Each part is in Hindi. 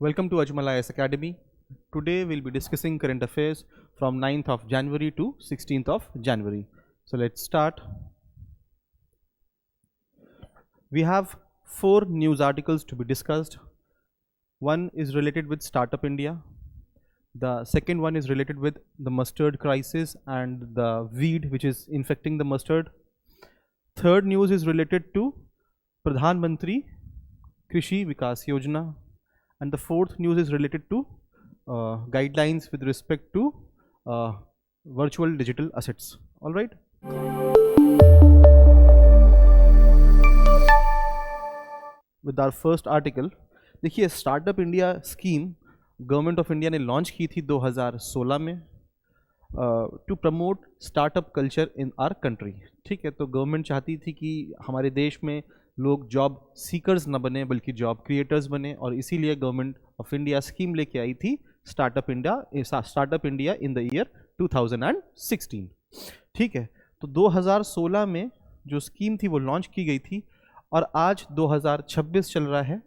Welcome to Ajmal IAS Academy. Today we'll be discussing current affairs from 9th of January to 16th of January. So let's start. We have 4 news articles to be discussed. One is related with Startup India. The second one is related with the mustard crisis and the weed which is infecting the mustard. Third news is related to Pradhan Mantri Krishi Vikas Yojana. And the fourth news is related to guidelines with respect to virtual digital assets. All right. With our first article, देखिए startup India scheme government of India ने लॉन्च की थी 2016 में to promote startup culture in our country. ठीक है, तो गवर्नमेंट चाहती थी कि हमारे देश में लोग जॉब सीकर्स न बने बल्कि जॉब क्रिएटर्स बने, और इसीलिए गवर्नमेंट ऑफ इंडिया स्कीम लेके आई थी startup India in the year 2016. ठीक है, तो 2016 में जो स्कीम थी वो लॉन्च की गई थी और आज 2026 चल रहा है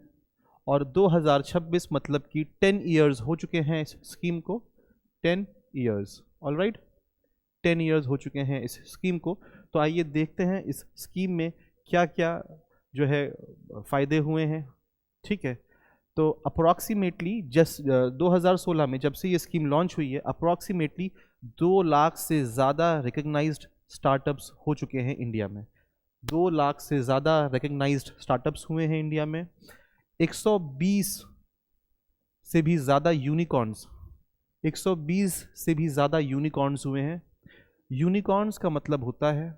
और 2026 मतलब कि 10 ईयर्स हो चुके हैं इस स्कीम को. 10 ईयर्स, ऑल राइट, 10 ईयर्स हो चुके हैं इस स्कीम को. तो आइए देखते हैं इस स्कीम में क्या क्या जो है फ़ायदे हुए हैं. ठीक है, तो अप्रॉक्सीमेटली 2016 में जब से ये स्कीम लॉन्च हुई है अप्रॉक्सीमेटली 2 लाख से ज़्यादा रिकग्नाइज्ड स्टार्टअप्स हो चुके हैं इंडिया में. 2 लाख से ज़्यादा रिकग्नाइज्ड स्टार्टअप्स हुए हैं इंडिया में. 120 से भी ज़्यादा यूनिकॉर्न्स, 120 से भी ज़्यादा यूनिकॉर्न्स हुए हैं. यूनिकॉर्न्स का मतलब होता है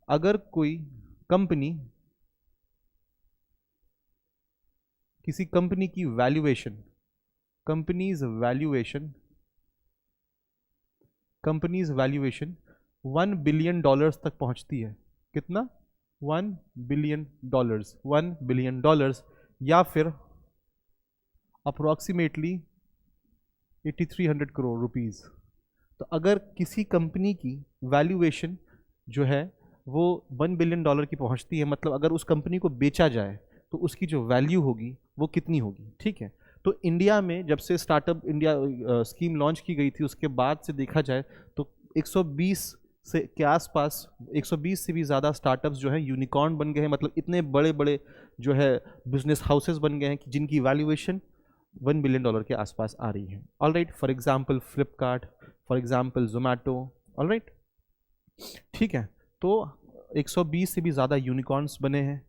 अगर कोई कंपनी किसी कंपनी की वैल्यूएशन, कंपनीज वैल्यूएशन $1 बिलियन तक पहुंचती है. कितना? $1 बिलियन या फिर अप्रोक्सीमेटली 8300 करोड़ रुपीज़. तो अगर किसी कंपनी की वैल्यूएशन जो है वो $1 बिलियन की पहुंचती है, मतलब अगर उस कंपनी को बेचा जाए तो उसकी जो वैल्यू होगी वो कितनी होगी. ठीक है, तो इंडिया में जब से स्टार्टअप इंडिया स्कीम लॉन्च की गई थी उसके बाद से देखा जाए तो 120 से के आसपास 120 से भी ज़्यादा स्टार्टअप्स जो हैं यूनिकॉर्न बन गए हैं. मतलब इतने बड़े बड़े जो है बिजनेस हाउसेस बन गए हैं कि जिनकी वैल्यूएशन $1 बिलियन के आसपास आ रही है. All right, for example Flipkart, for example Zomato. All right, ठीक है, तो 120 से भी ज़्यादा यूनिकॉर्न्स बने हैं.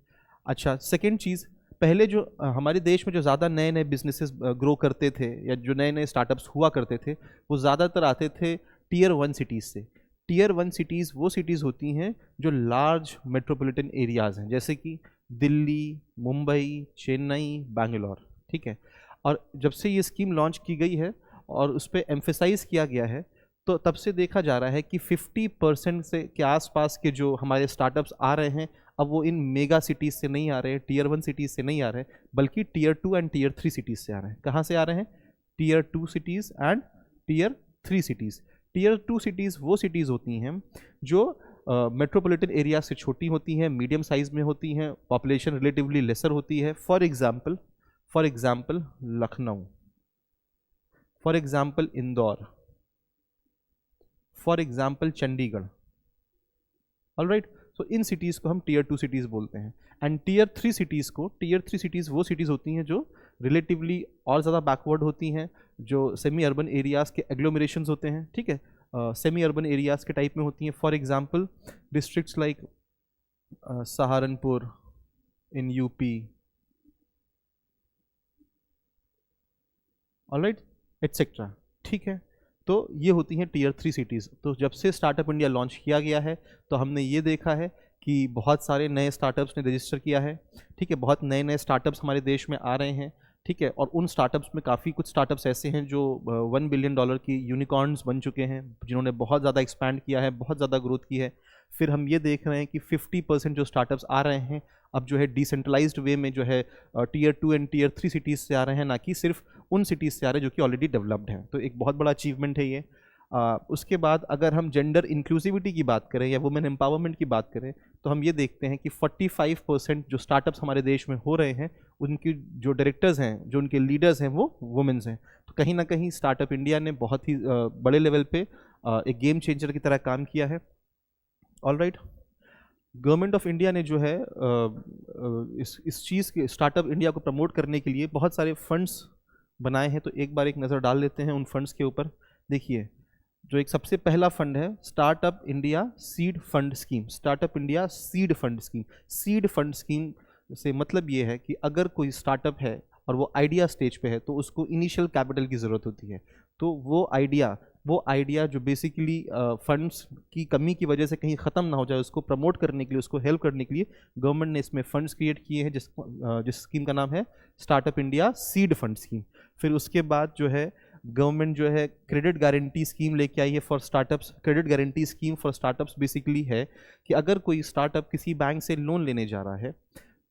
अच्छा, सेकेंड चीज़, पहले जो हमारे देश में जो ज़्यादा नए नए बिजनेसेस ग्रो करते थे या जो नए नए स्टार्टअप्स हुआ करते थे वो ज़्यादातर आते थे टीयर 1 सिटीज़ से. टीयर 1 सिटीज़ वो सिटीज़ होती हैं जो लार्ज मेट्रोपॉलिटन एरियाज़ हैं, जैसे कि दिल्ली, मुंबई, चेन्नई, बैंगलोर. ठीक है, और जब से ये स्कीम लॉन्च की गई है और उस पर एम्फेसाइज़ किया गया है तो तब से देखा जा रहा है कि 50% से के आसपास के जो हमारे स्टार्टअप्स आ रहे हैं अब वो इन मेगा सिटीज़ से नहीं आ रहे हैं, टीयर 1 सिटीज़ से नहीं आ रहे हैं, बल्कि टीयर 2 एंड टीयर 3 सिटीज़ से आ रहे हैं. कहाँ से आ रहे हैं? Tier 2 cities and tier 3 cities. Tier 2 cities वो सिटीज़ होती हैं जो मेट्रोपॉलिटन एरिया से छोटी होती हैं, मीडियम साइज़ में होती हैं, पॉपुलेशन रिलेटिवली लेसर होती है. For example Lucknow, for example Indore, for example Chandigarh. All right, so in cities को हम टीयर 2 सिटीज़ बोलते हैं. एंड टीयर 3 सिटीज़ वो सिटीज़ होती हैं जो रिलेटिवली और ज़्यादा बैकवर्ड होती हैं, जो सेमी अर्बन एरियाज़ के एग्लोमरेशंस होते हैं. ठीक है, सेमी अर्बन एरियाज़ के टाइप में होती हैं. For example districts like Saharanpur in UP. All right, etcetera. ठीक है, तो ये होती हैं टीयर 3 सिटीज़. तो जब से स्टार्टअप इंडिया लॉन्च किया गया है तो हमने ये देखा है कि बहुत सारे नए स्टार्टअप्स ने रजिस्टर किया है. ठीक है, बहुत नए नए स्टार्टअप्स हमारे देश में आ रहे हैं. ठीक है, और उन स्टार्टअप्स में काफ़ी कुछ स्टार्टअप्स ऐसे हैं जो $1 बिलियन की यूनिकॉर्न्स बन चुके हैं, जिन्होंने बहुत ज़्यादा एक्सपैंड किया है, बहुत ज़्यादा ग्रोथ की है. फिर हम ये देख रहे हैं कि 50% जो स्टार्टअप्स आ रहे हैं अब जो है डिसेंट्रलाइज्ड वे में जो है टीयर 2 एंड टीयर 3 सिटीज़ से आ रहे हैं, ना कि सिर्फ उन सिटीज़ से आ रहे हैं जो कि ऑलरेडी डेवलप्ड हैं. तो एक बहुत बड़ा अचीवमेंट है ये. उसके बाद अगर हम जेंडर इंक्लूसिविटी की बात करें या वुमेन एम्पावरमेंट की बात करें तो हम ये देखते हैं कि 45% जो स्टार्टअप्स हमारे देश में हो रहे हैं उनकी जो डायरेक्टर्स हैं, जो उनके लीडर्स हैं, वो वुमेन्स हैं। तो कहीं ना कहीं स्टार्टअप इंडिया ने बहुत ही बड़े लेवल पे एक गेम चेंजर की तरह काम किया है। All right, government of India ने जो है इस चीज़ के स्टार्टअप इंडिया को प्रमोट करने के लिए बहुत सारे फंड्स बनाए हैं। तो एक बार एक नज़र डाल लेते हैं उन फंड्स के ऊपर। देखिए, जो एक सबसे पहला फंड है startup India seed fund scheme. Startup India seed fund scheme. Seed fund scheme से मतलब ये है कि अगर कोई स्टार्टअप है और वो आइडिया स्टेज पे है तो उसको इनिशियल कैपिटल की ज़रूरत होती है। तो वो आइडिया जो बेसिकली फंड्स की कमी की वजह से कहीं ख़त्म ना हो जाए, उसको प्रमोट करने के लिए, उसको हेल्प करने के लिए गवर्नमेंट ने इसमें फंड्स क्रिएट किए हैं, जिस स्कीम का नाम है startup India seed fund scheme. फिर उसके बाद जो है गवर्नमेंट जो है क्रेडिट गारंटी स्कीम लेके आई है for startups. Credit guarantee scheme for startups basically है कि अगर कोई स्टार्टअप किसी बैंक से लोन लेने जा रहा है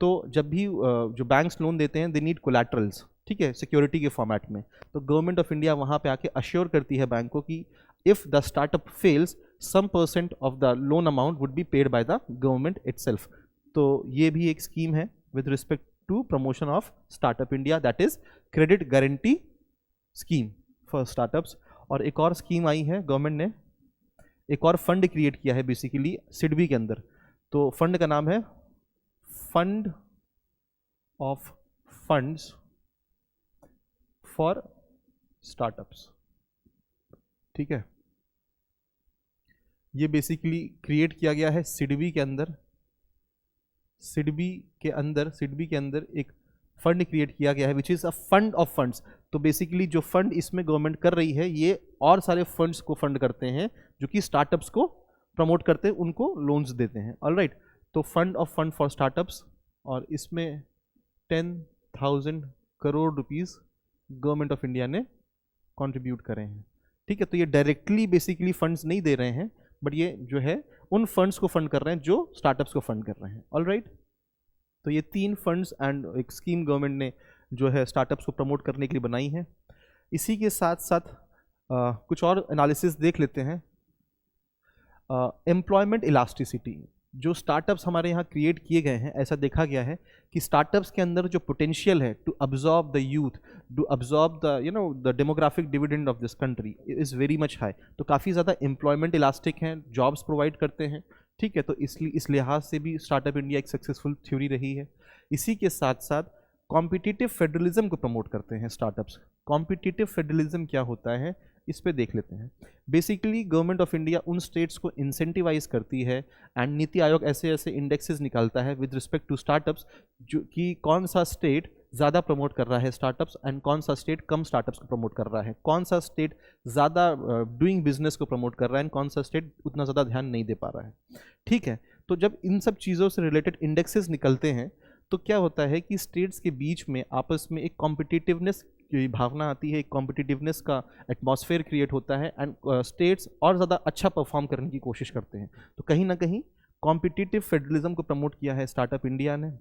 तो जब भी जो बैंक्स लोन देते हैं दे नीड कोलैटरल्स, ठीक है, सिक्योरिटी के फॉर्मेट में। तो गवर्नमेंट ऑफ इंडिया वहाँ पे आके अश्योर करती है बैंक को कि if the startup fails some percent of the loan amount would be paid by the government itself। तो ये भी एक स्कीम है with respect to promotion of startup India, that is credit guarantee scheme for startups। और एक और स्कीम आई है, गवर्नमेंट ने एक और फंड क्रिएट किया है बेसिकली सिडबी के अंदर। तो फंड का नाम है fund of funds for startups, ठीक है। ये बेसिकली क्रिएट किया गया है सिडबी के अंदर। सिडबी के अंदर एक फंड क्रिएट किया गया है which is a fund of funds. तो बेसिकली जो फंड इसमें गवर्नमेंट कर रही है ये और सारे फंड्स को फंड करते हैं जो कि स्टार्टअप्स को प्रमोट करते हैं, उनको लोन्स देते हैं। ऑल राइट, तो fund of fund for startups, और इसमें 10,000 crore rupees government of India ने कंट्रीब्यूट करे हैं, ठीक है। तो ये डायरेक्टली बेसिकली फंड्स नहीं दे रहे हैं, बट ये जो है उन फंड्स को फंड कर रहे हैं जो स्टार्टअप्स को फंड कर रहे हैं। ऑल राइट, तो ये 3 फंड्स एंड एक स्कीम गवर्नमेंट ने जो है स्टार्टअप्स को प्रमोट करने के लिए बनाई है। इसी के साथ साथ कुछ और एनालिसिस देख लेते हैं। एम्प्लॉयमेंट इलास्टिसिटी, जो स्टार्टअप्स हमारे यहाँ क्रिएट किए गए हैं, ऐसा देखा गया है कि स्टार्टअप्स के अंदर जो पोटेंशियल है to absorb the youth, to absorb the the demographic dividend of this country is very much high. तो काफ़ी ज़्यादा एम्प्लॉयमेंट इलास्टिक हैं, जॉब्स प्रोवाइड करते हैं, ठीक है। तो इस लिहाज से भी स्टार्टअप इंडिया एक सक्सेसफुल थ्योरी रही है। इसी के साथ साथ कॉम्पिटिटिव फेडरलिज्म को प्रमोट करते हैं स्टार्टअप्स। कॉम्पिटिटिव फेडरलिज्म क्या होता है इस पे देख लेते हैं। बेसिकली गवर्नमेंट ऑफ इंडिया उन स्टेट्स को इंसेंटिवाइज करती है एंड नीति आयोग ऐसे ऐसे इंडेक्सेस निकालता है विद रिस्पेक्ट टू स्टार्टअप्स, जो कि कौन सा स्टेट ज़्यादा प्रमोट कर रहा है स्टार्टअप्स एंड कौन सा स्टेट कम स्टार्टअप्स को प्रमोट कर रहा है, कौन सा स्टेट ज़्यादा डूइंग बिजनेस को प्रमोट कर रहा है एंड कौन सा स्टेट उतना ज़्यादा ध्यान नहीं दे पा रहा है, ठीक है। तो जब इन सब चीज़ों से रिलेटेड इंडेक्सेस निकलते हैं तो क्या होता है कि स्टेट्स के बीच में आपस में एक कॉम्पिटिटिवनेस की भावना आती है, एक कॉम्पिटिटिवनेस का एटमॉस्फेयर क्रिएट होता है एंड स्टेट्स और ज़्यादा अच्छा परफॉर्म करने की कोशिश करते हैं। तो कहीं ना कहीं कॉम्पिटिटिव फेडरलिज्म को प्रमोट किया है स्टार्टअप इंडिया ने,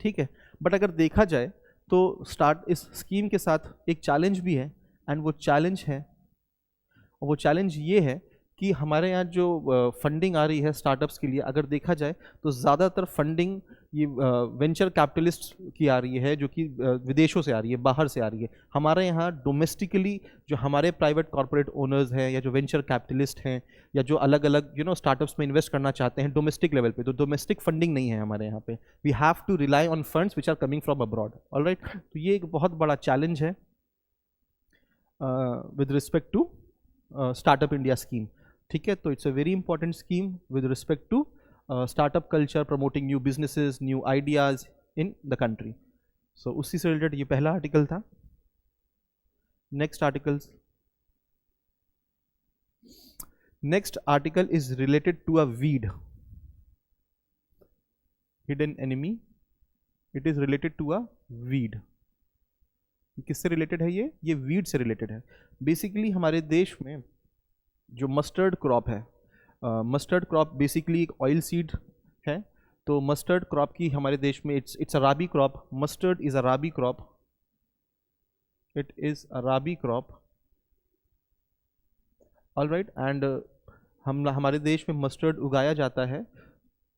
ठीक है। बट अगर देखा जाए तो इस स्कीम के साथ एक चैलेंज भी है एंड वो चैलेंज ये है कि हमारे यहाँ जो फंडिंग आ रही है स्टार्टअप्स के लिए, अगर देखा जाए तो ज़्यादातर फंडिंग ये वेंचर कैपिटलिस्ट की आ रही है, जो कि विदेशों से आ रही है, बाहर से आ रही है। हमारे यहाँ डोमेस्टिकली जो हमारे प्राइवेट कॉर्पोरेट ओनर्स हैं या जो वेंचर कैपिटलिस्ट हैं या जो अलग अलग स्टार्टअप्स में इन्वेस्ट करना चाहते हैं डोमेस्टिक लेवल पे, तो डोमेस्टिक फंडिंग नहीं है हमारे यहाँ पे। We have to rely on funds which are coming from abroad. All right, तो ये एक बहुत बड़ा चैलेंज है with respect to startup India scheme, ठीक है। तो it's a very important scheme with respect to startup culture, promoting new businesses, new ideas in the country. So उसी से रिलेटेड ये पहला आर्टिकल था। Next article is related to a weed, hidden enemy. It is related to a weed. किससे रिलेटेड है ये वीड से रिलेटेड है। बेसिकली हमारे देश में जो मस्टर्ड क्रॉप है, मस्टर्ड क्रॉप बेसिकली एक ऑयल सीड है। तो मस्टर्ड क्रॉप की हमारे देश में it's a rabi crop. Mustard is a rabi crop, it is a rabi crop all right. And हम हमारे देश में मस्टर्ड उगाया जाता है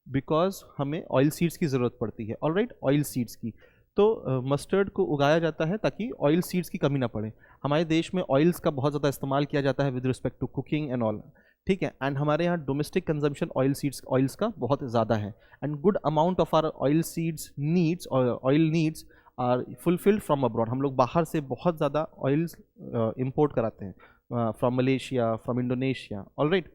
बिकॉज हमें ऑयल सीड्स की ज़रूरत पड़ती है, ऑल राइट, ऑयल सीड्स की। तो मस्टर्ड को उगाया जाता है ताकि ऑयल सीड्स की कमी ना पड़े। हमारे देश में ऑयल्स का बहुत ज़्यादा इस्तेमाल किया जाता है with respect to cooking and all, ठीक है। एंड हमारे यहाँ डोमेस्टिक कंजम्पशन ऑयल्स का बहुत ज़्यादा है। And good amount of our oil seeds needs oil needs are fulfilled from abroad. हम लोग बाहर से बहुत ज़्यादा ऑयल्स इम्पोर्ट कराते हैं from Malaysia, from Indonesia, all right.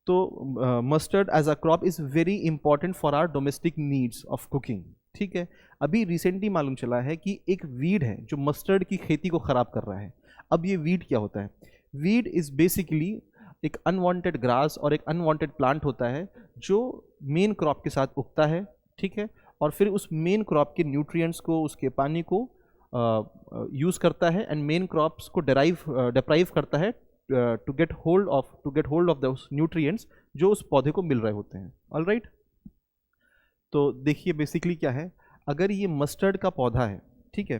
तो mustard as a crop is very important for our domestic needs of cooking, ठीक है। अभी रिसेंटली मालूम चला है कि एक वीड है जो मस्टर्ड की खेती को ख़राब कर रहा है। अब ये वीड क्या होता है? वीड इज़ बेसिकली एक अनवांटेड ग्रास और एक अनवांटेड प्लांट होता है जो मेन क्रॉप के साथ उगता है, ठीक है, और फिर उस मेन क्रॉप के न्यूट्रिएंट्स को, उसके पानी को यूज़ करता है एंड मेन क्रॉप्स को डिप्राइव करता है to get hold of those nutrients जो उस पौधे को मिल रहे होते हैं, ऑल राइट। तो देखिए बेसिकली क्या है, अगर ये मस्टर्ड का पौधा है, ठीक है,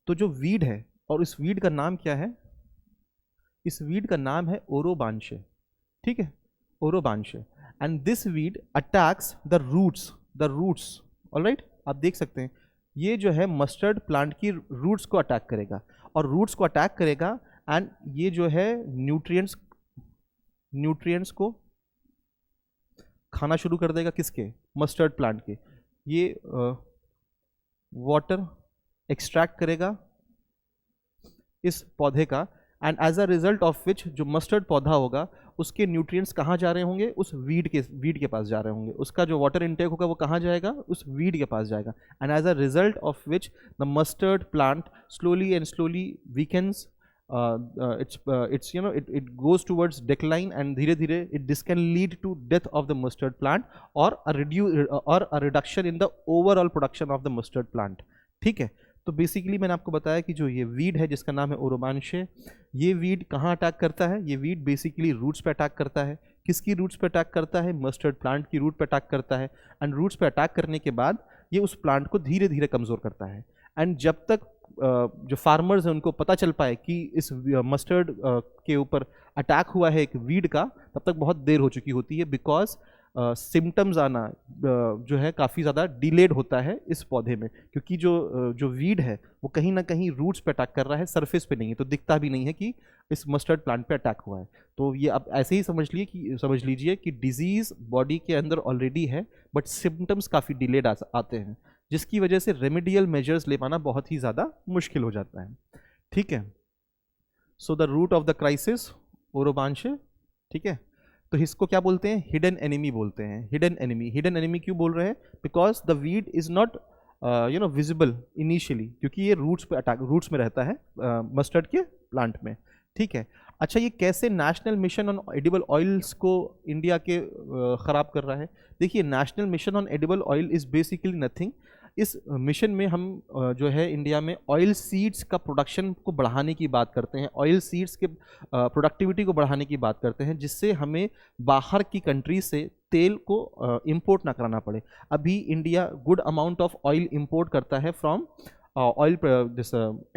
तो जो वीड है, और इस वीड का नाम क्या है? इस वीड का नाम है ओरोबांशे, ठीक है, Orobanche. And this weed attacks the roots, all right. आप देख सकते हैं ये जो है मस्टर्ड प्लांट की रूट्स को अटैक करेगा, और रूट्स को अटैक करेगा एंड ये जो है न्यूट्रिएंट्स को खाना शुरू कर देगा। किसके? मस्टर्ड प्लांट के। ये वाटर एक्सट्रैक्ट करेगा इस पौधे का, and as a result of which जो मस्टर्ड पौधा होगा उसके न्यूट्रिएंट्स कहाँ जा रहे होंगे? उस वीड के पास जा रहे होंगे। उसका जो वाटर इनटेक होगा वो कहाँ जाएगा? उस वीड के पास जाएगा। And as a result of which the mustard plant slowly weakens, it's you know it goes towards decline, and धीरे धीरे this can lead to death of the mustard plant or a reduction in the overall production of the mustard plant, ठीक है। तो बेसिकली मैंने आपको बताया कि जो ये वीड है जिसका नाम है ओरोबांशे, ये वीड कहाँ अटैक करता है? ये वीड बेसिकली रूट्स पे अटैक करता है। किसकी रूट्स पे अटैक करता है? मस्टर्ड प्लांट की रूट पे अटैक करता है। एंड रूट्स पे अटैक करने के बाद ये उस प्लांट को धीरे धीरे कमज़ोर करता है। एंड जब तक जो फार्मर्स हैं उनको पता चल पाए कि इस मस्टर्ड के ऊपर अटैक हुआ है एक वीड का, तब तक बहुत देर हो चुकी होती है, बिकॉज सिम्टम्स आना जो है काफ़ी ज़्यादा डिलेड होता है इस पौधे में, क्योंकि जो वीड है वो कहीं ना कहीं रूट्स पे अटैक कर रहा है, सरफेस पे नहीं है, तो दिखता भी नहीं है कि इस मस्टर्ड प्लांट पे अटैक हुआ है। तो ये आप ऐसे ही समझ लीजिए कि डिजीज़ बॉडी के अंदर ऑलरेडी है, बट सिम्टम्स काफ़ी डिलेड आते हैं, जिसकी वजह से रेमेडियल मेजर्स ले पाना बहुत ही ज़्यादा मुश्किल हो जाता है, ठीक है। So the root of the crisis Orobanche, ठीक है। तो इसको क्या बोलते हैं? हिडन एनिमी बोलते हैं। हिडन एनिमी क्यों बोल रहे हैं? Because the weed is not visible initially, क्योंकि ये रूट्स में रहता है मस्टर्ड के प्लांट में, ठीक है। अच्छा, ये कैसे national mission on edible oils को इंडिया के ख़राब कर रहा है? देखिए, national mission on edible oil is basically nothing. इस मिशन में हम जो है इंडिया में ऑयल सीड्स का प्रोडक्शन को बढ़ाने की बात करते हैं, ऑयल सीड्स के प्रोडक्टिविटी को बढ़ाने की बात करते हैं, जिससे हमें बाहर की कंट्री से तेल को इंपोर्ट ना कराना पड़े। अभी India good amount of oil import करता है from oil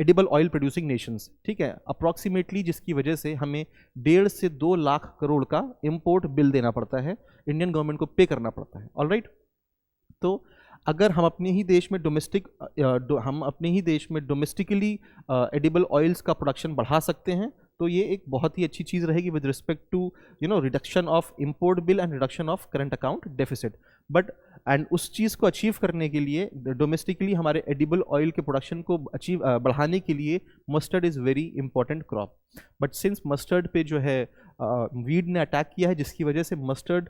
edible oil producing Nations, ठीक है, अप्रॉक्सीमेटली, जिसकी वजह से हमें 1.5 से 2 लाख करोड़ का इंपोर्ट बिल देना पड़ता है, इंडियन गवर्नमेंट को पे करना पड़ता है, ऑल राइट। तो अगर हम अपने ही देश में डोमेस्टिकली एडिबल ऑयल्स का प्रोडक्शन बढ़ा सकते हैं, तो ये एक बहुत ही अच्छी चीज़ रहेगी with respect to reduction of import bill and reduction of current account deficit. But and उस चीज़ को अचीव करने के लिए डोमेस्टिकली हमारे एडिबल ऑयल के प्रोडक्शन को बढ़ाने के लिए mustard is very important crop. But since mustard पे जो है वीड ने अटैक किया है, जिसकी वजह से मस्टर्ड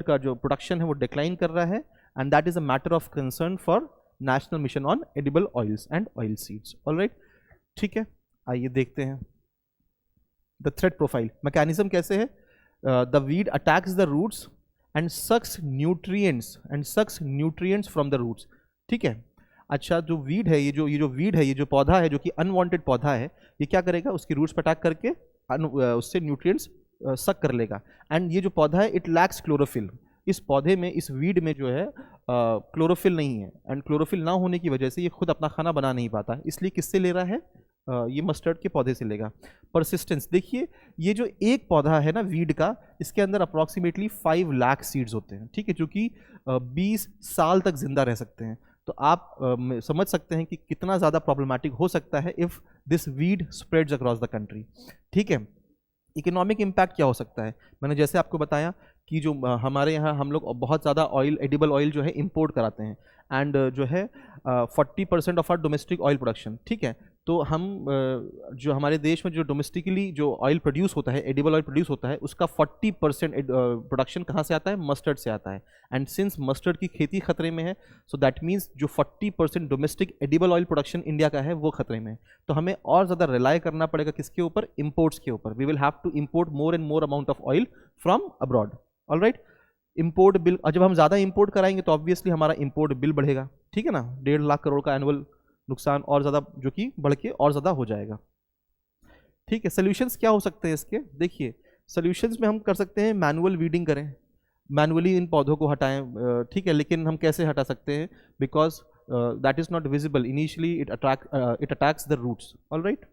का जो प्रोडक्शन है वो डिक्लाइन कर रहा है, and that is a matter of concern for national mission on edible oils and oil seeds, all right, ठीक है। आइए देखते हैं the threat profile mechanism कैसे है। the weed attacks the roots and sucks nutrients from the roots, ठीक है। अच्छा, जो वीड है, ये जो पौधा है, जो कि अनवांटेड पौधा है, ये क्या करेगा? उसकी रूट्स पर अटैक करके उससे न्यूट्रिएंट्स सक कर लेगा। एंड ये जो पौधा है इट लैक्स क्लोरोफिल। इस पौधे में, इस वीड में जो है क्लोरोफिल नहीं है, एंड क्लोरोफिल ना होने की वजह से ये खुद अपना खाना बना नहीं पाता, इसलिए किससे ले रहा है? ये मस्टर्ड के पौधे से लेगा। परसिस्टेंस देखिए, ये जो एक पौधा है ना वीड का, इसके अंदर अप्रॉक्सीमेटली 5 लाख सीड्स होते हैं, ठीक है, जो कि 20 साल तक जिंदा रह सकते हैं। तो आप समझ सकते हैं कि कितना ज़्यादा प्रॉब्लमेटिक हो सकता है if this weed spreads across the country, ठीक है। इकोनॉमिक इम्पैक्ट क्या हो सकता है, मैंने जैसे आपको बताया कि जो हमारे यहाँ हम लोग बहुत ज़्यादा ऑयल, एडिबल ऑयल जो है इंपोर्ट कराते हैं, एंड जो है 40% of our domestic oil production, ठीक है। तो हम जो हमारे देश में जो डोमेस्टिकली जो ऑयल प्रोड्यूस होता है, एडिबल ऑयल प्रोड्यूस होता है, उसका 40% प्रोडक्शन कहाँ से आता है, मस्टर्ड से आता है। एंड सिंस मस्टर्ड की खेती खतरे में है, सो दैट मीन्स जो 40% domestic edible oil production India का है वो खतरे में है। तो हमें और ज़्यादा रिलाई करना पड़ेगा किसके ऊपर, इम्पोर्ट्स के ऊपर। We will have to import more and more amount of oil from abroad, alright. Import bill, और जब हम ज़्यादा इंपोर्ट कराएंगे तो ऑब्वियसली हमारा इंपोर्ट बिल बढ़ेगा, ठीक है ना, 1.5 लाख करोड़ का एनुअल नुकसान और ज़्यादा जो कि बढ़ के और ज़्यादा हो जाएगा, ठीक है। सोल्यूशंस क्या हो सकते हैं इसके, देखिए सोल्यूशंस में हम कर सकते हैं मैनुअल वीडिंग करें, मैनुअली इन पौधों को हटाएं, ठीक है। लेकिन हम कैसे हटा सकते हैं, because that is not visible initially, it attacks the roots, alright,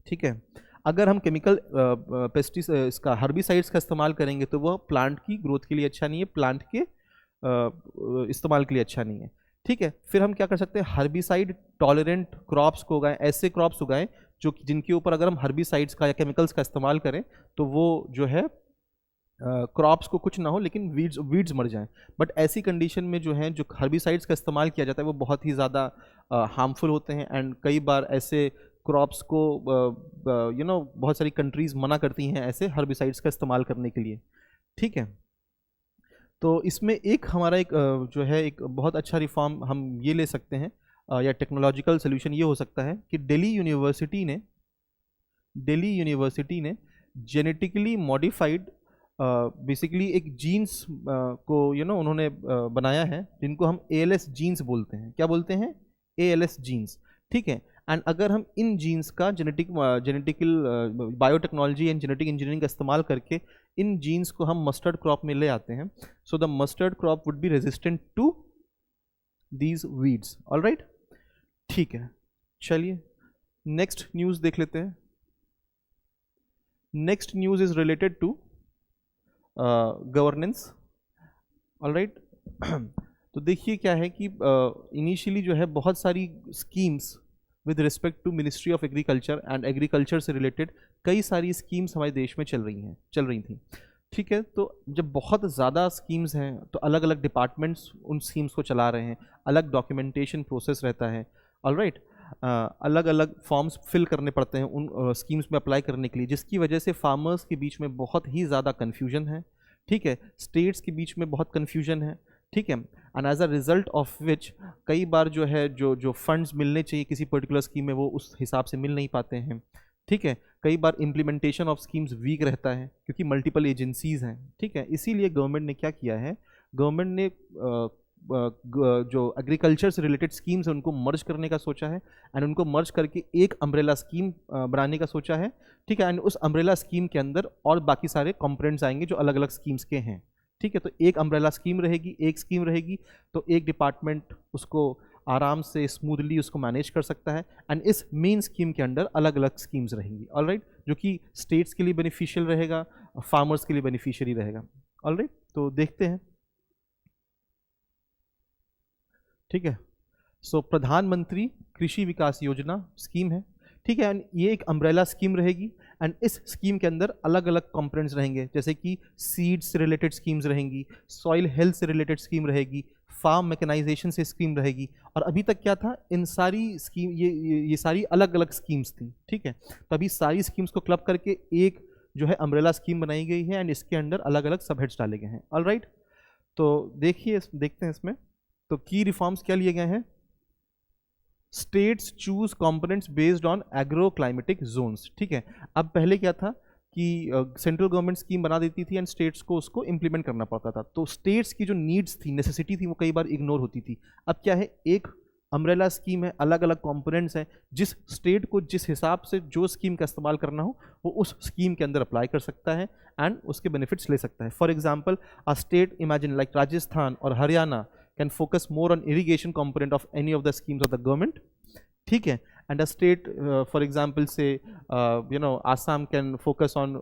ठीक है। अगर हम केमिकल पेस्टिसाइड इसका हर्बिसाइड्स का इस्तेमाल करेंगे तो वह प्लांट की ग्रोथ के लिए अच्छा नहीं है, प्लांट के इस्तेमाल के लिए अच्छा नहीं है, ठीक है। फिर हम क्या कर सकते हैं, हर्बिसाइड टॉलरेंट क्रॉप्स को उगाएं, ऐसे क्रॉप्स उगाएं जो जिनके ऊपर अगर हम हर्बिसाइड्स का या केमिकल्स का इस्तेमाल करें तो वो जो है क्रॉप्स को कुछ ना हो लेकिन वीड्स मर जाएं। बट ऐसी कंडीशन में जो है जो हर्बिसाइड्स का इस्तेमाल किया जाता है वो बहुत ही ज़्यादा हार्मफुल होते हैं, एंड कई बार ऐसे क्रॉप्स को बहुत सारी कंट्रीज़ मना करती हैं ऐसे हर्बिसाइड्स का इस्तेमाल करने के लिए, ठीक है। तो इसमें एक हमारा एक जो है एक बहुत अच्छा रिफॉर्म हम ये ले सकते हैं, या टेक्नोलॉजिकल सोल्यूशन ये हो सकता है कि दिल्ली यूनिवर्सिटी ने जेनेटिकली मॉडिफाइड बेसिकली एक जीन्स को उन्होंने बनाया है जिनको हम ALS जीन्स बोलते हैं। क्या बोलते हैं, ALS जीन्स, ठीक है। एंड अगर हम इन जीन्स का genetical biotechnology and genetic engineering का इस्तेमाल करके इन जीन्स को हम मस्टर्ड क्रॉप में ले आते हैं, so the mustard crop would be resistant to these weeds, alright, ठीक है। चलिए नेक्स्ट न्यूज़ देख लेते हैं। Next news is related to governance, alright. तो देखिए क्या है कि इनिशियली जो है बहुत सारी schemes with respect to ministry of agriculture and agriculture से रिलेटेड कई सारी स्कीम्स हमारे देश में चल रही थी, ठीक है। तो जब बहुत ज़्यादा स्कीम्स हैं तो अलग अलग डिपार्टमेंट्स उन स्कीम्स को चला रहे हैं, अलग डॉक्यूमेंटेशन प्रोसेस रहता है, ऑलराइट, अलग अलग फॉर्म्स फिल करने पड़ते हैं उन स्कीम्स में अप्लाई करने के लिए, जिसकी वजह से फार्मर्स के बीच में बहुत ही ज़्यादा कन्फ्यूजन है, ठीक है। स्टेट्स के बीच में बहुत कन्फ्यूजन है, ठीक है। And as a result of which कई बार जो है जो फंड्स मिलने चाहिए किसी पर्टिकुलर स्कीम में वो उस हिसाब से मिल नहीं पाते हैं, ठीक है। कई बार इम्प्लीमेंटेशन ऑफ स्कीम्स वीक रहता है क्योंकि मल्टीपल एजेंसीज हैं, ठीक है। इसीलिए गवर्नमेंट ने क्या किया है, गवर्नमेंट ने जो एग्रीकल्चर से रिलेटेड स्कीम्स हैं उनको मर्ज करने का सोचा है, एंड उनको मर्ज करके एक अम्ब्रेला स्कीम बनाने का सोचा है, ठीक है। एंड उस अम्ब्रेला स्कीम के अंदर और बाकी सारे कंपोनेंट्स आएंगे जो अलग अलग स्कीम्स के हैं, ठीक है। तो एक अम्ब्रेला स्कीम रहेगी, एक स्कीम रहेगी, तो एक डिपार्टमेंट उसको आराम से स्मूथली उसको मैनेज कर सकता है, एंड इस मेन स्कीम के अंडर अलग अलग स्कीम्स रहेंगी, ऑलराइट, जो कि स्टेट्स के लिए बेनिफिशियल रहेगा, फार्मर्स के लिए बेनिफिशियरी रहेगा, ऑलराइट। तो देखते हैं, ठीक है। सो प्रधानमंत्री कृषि विकास योजना स्कीम है, ठीक है। एंड ये एक अम्ब्रेला स्कीम रहेगी, एंड इस स्कीम के अंदर अलग अलग कंपोनेंट्स रहेंगे, जैसे कि सीड्स से रिलेटेड स्कीम्स रहेंगी, सॉइल हेल्थ से रिलेटेड स्कीम रहेगी, फार्म मैकेनाइजेशन से स्कीम रहेगी, और अभी तक क्या था, इन सारी स्कीम ये सारी अलग अलग स्कीम्स थी, ठीक है। तो अभी सारी स्कीम्स को क्लब करके एक जो है अम्ब्रेला स्कीम बनाई गई है, एंड इसके अंदर अलग अलग सब हेड्स डाले गए हैं, ऑलराइट। तो देखते हैं इसमें तो की रिफॉर्म्स क्या लिए गए हैं। States choose components based on agro climatic zones, ठीक है। अब पहले क्या था कि सेंट्रल गवर्नमेंट स्कीम बना देती थी एंड स्टेट्स को उसको इंप्लीमेंट करना पड़ता था, तो स्टेट्स की जो नीड्स थी, नेसेसिटी थी, वो कई बार इग्नोर होती थी। अब क्या है, एक अम्ब्रेला स्कीम है, अलग अलग कंपोनेंट्स हैं, जिस स्टेट को जिस हिसाब से जो स्कीम का इस्तेमाल करना हो वो उस स्कीम के अंदर अप्लाई कर सकता है एंड उसके बेनिफिट्स ले सकता है। For example, a state imagine like Rajasthan और Haryana can focus more on irrigation component of any of the schemes of the government, ठीक है। and a state, for example, say, Assam can focus on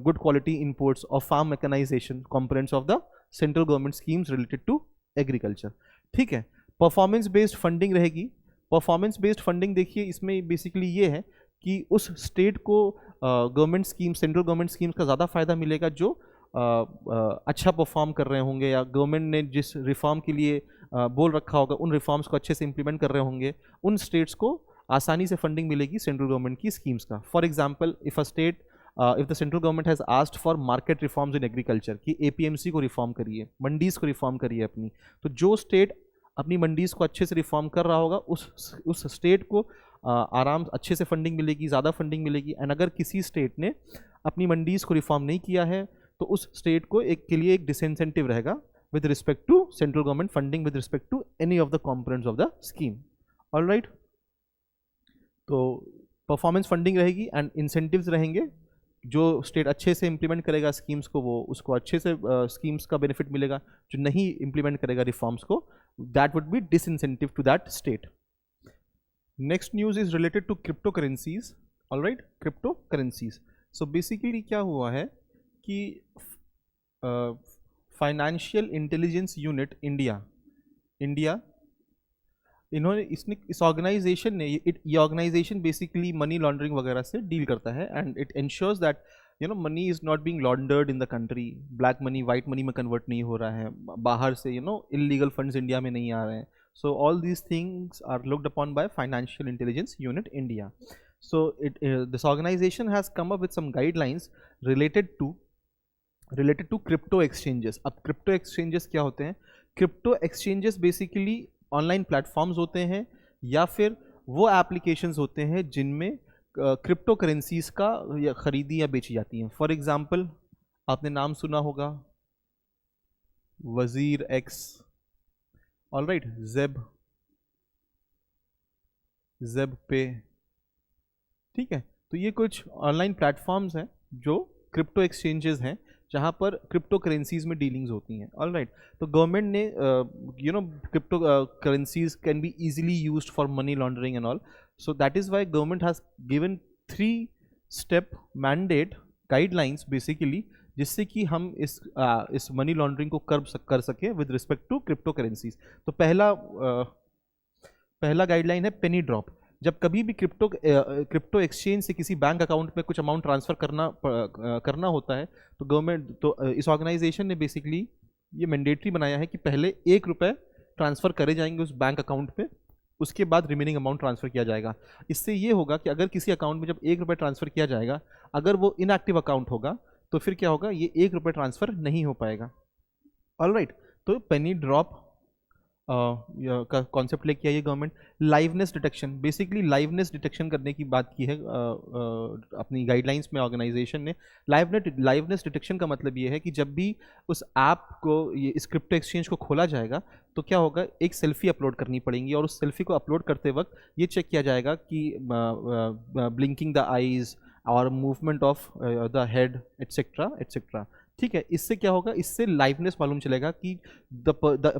good quality imports of farm mechanization components of the central government schemes related to agriculture. ठीक है, परफॉर्मेंस बेस्ड फंडिंग रहेगी. परफॉर्मेंस बेस्ड फंडिंग देखिए इसमें बेसिकली ये है कि उस स्टेट को government scheme, central government schemes का ज़्यादा फायदा मिलेगा जो अच्छा परफॉर्म कर रहे होंगे, या गवर्नमेंट ने जिस रिफॉर्म के लिए बोल रखा होगा उन रिफॉर्म्स को अच्छे से इंप्लीमेंट कर रहे होंगे. उन स्टेट्स को आसानी से फंडिंग मिलेगी सेंट्रल गवर्नमेंट की स्कीम्स का. For example, if the central government has asked for market reforms in agriculture, कि APMC को रिफॉर्म करिए, मंडीज़ को रिफॉर्म करिए अपनी, तो जो स्टेट अपनी मंडीज़ को अच्छे से रिफॉर्म कर रहा होगा उस स्टेट को आराम अच्छे से फंडिंग मिलेगी, ज़्यादा फंडिंग मिलेगी. एंड अगर किसी स्टेट ने अपनी मंडीज़ को रिफॉर्म नहीं किया है तो उस स्टेट को के लिए एक डिसइंसेंटिव रहेगा with respect to central government funding with respect to any of the components of the scheme. All right, तो परफॉर्मेंस फंडिंग रहेगी एंड इंसेंटिव्स रहेंगे. जो स्टेट अच्छे से इंप्लीमेंट करेगा स्कीम्स को, वो उसको अच्छे से स्कीम्स का बेनिफिट मिलेगा. जो नहीं इंप्लीमेंट करेगा रिफॉर्म्स को, that would be disincentive to that state. Next news is related to crypto currencies. All right, crypto currencies. So basically क्या हुआ है कि फाइनेंशियल इंटेलिजेंस यूनिट इंडिया इन्होंने इस ऑर्गेनाइजेशन ने, ये ऑर्गेनाइजेशन बेसिकली मनी लॉन्ड्रिंग वगैरह से डील करता है and it ensures that money is not being laundered in the country. Black money white money में कन्वर्ट नहीं हो रहा है, बाहर से इलीगल फंड्स इंडिया में नहीं आ रहे हैं. So all these things are looked upon by financial intelligence unit India. So this organization has come up with some guidelines related to crypto exchanges. अब क्रिप्टो एक्सचेंजेस क्या होते हैं? Crypto exchanges basically online platforms होते हैं या फिर वो एप्लीकेशंस होते हैं जिनमें क्रिप्टो करेंसीज का खरीदी या बेची जाती हैं. फॉर एग्जांपल, आपने नाम सुना होगा वजीर एक्स, ऑल राइट, जेब पे. ठीक है, तो ये कुछ ऑनलाइन प्लेटफॉर्म्स हैं जो क्रिप्टो एक्सचेंजेस हैं जहाँ पर क्रिप्टो करेंसीज में डीलिंग्स होती हैं. ऑल राइट, तो गवर्नमेंट ने crypto currencies can be easily used for money laundering and all. So that is why government has given 3 step mandate guidelines basically, जिससे कि हम इस मनी लॉन्ड्रिंग को कर सकें with respect to crypto currencies. तो पहला गाइडलाइन है पेनी ड्रॉप. जब कभी भी क्रिप्टो एक्सचेंज से किसी बैंक अकाउंट में कुछ अमाउंट ट्रांसफ़र करना होता है तो गवर्नमेंट, तो इस ऑर्गेनाइजेशन ने बेसिकली ये मैंडेटरी बनाया है कि पहले 1 रुपये ट्रांसफ़र करे जाएंगे उस बैंक अकाउंट पे, उसके बाद रिमेनिंग अमाउंट ट्रांसफ़र किया जाएगा. इससे ये होगा कि अगर किसी अकाउंट में जब 1 रुपये ट्रांसफ़र किया जाएगा, अगर वो इनएक्टिव अकाउंट होगा तो फिर क्या होगा, ये 1 रुपये ट्रांसफ़र नहीं हो पाएगा. ऑल राइट, तो पेनी ड्रॉप का कॉन्सेप्ट लेके आई है government. Liveness detection, basically liveness detection करने की बात की है अपनी गाइडलाइंस में ऑर्गेनाइजेशन ने. लाइवनेस डिटेक्शन का मतलब ये है कि जब भी उस ऐप को, ये इस क्रिप्टो एक्सचेंज को खोला जाएगा तो क्या होगा, एक सेल्फी अपलोड करनी पड़ेगी और उस सेल्फी को अपलोड करते वक्त ये चेक किया जाएगा कि ब्लिंकिंग द आईज और movement of the head etcetera etcetera. ठीक है, इससे क्या होगा, इससे लाइवनेस मालूम चलेगा कि the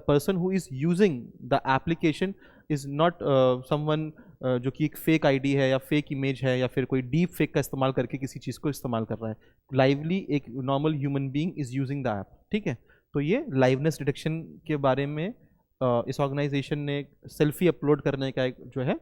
person who is using the application is not someone जो कि एक फेक आईडी है या फेक इमेज है या फिर कोई डीप फेक का इस्तेमाल करके किसी चीज़ को इस्तेमाल कर रहा है. लाइवली एक normal human being is using the app. ठीक है, तो ये लाइवनेस डिटेक्शन के बारे में इस ऑर्गेनाइजेशन ने सेल्फी अपलोड करने का एक जो है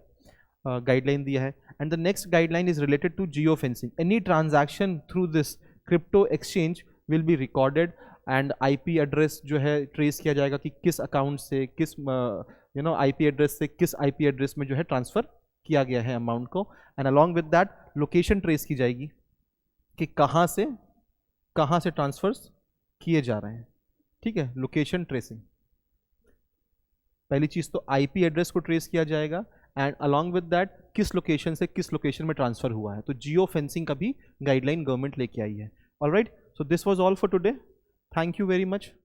गाइडलाइन दिया है. And the next guideline is related to geo fencing. Any transaction through this crypto exchange will be recorded and IP address जो है ट्रेस किया जाएगा कि किस अकाउंट से किस IP एड्रेस से किस IP एड्रेस में जो है ट्रांसफ़र किया गया है अमाउंट को. And along with that location trace की जाएगी कि कहाँ से ट्रांसफ़र्स किए जा रहे हैं. ठीक है, लोकेशन ट्रेसिंग. पहली चीज़ तो IP एड्रेस को ट्रेस किया जाएगा एंड अलॉन्ग विद दैट किस लोकेशन से किस लोकेशन में ट्रांसफ़र हुआ है. तो जियो फेंसिंग का भी गाइडलाइन गवर्नमेंट लेके आई है. All right, so this was all for today. Thank you very much.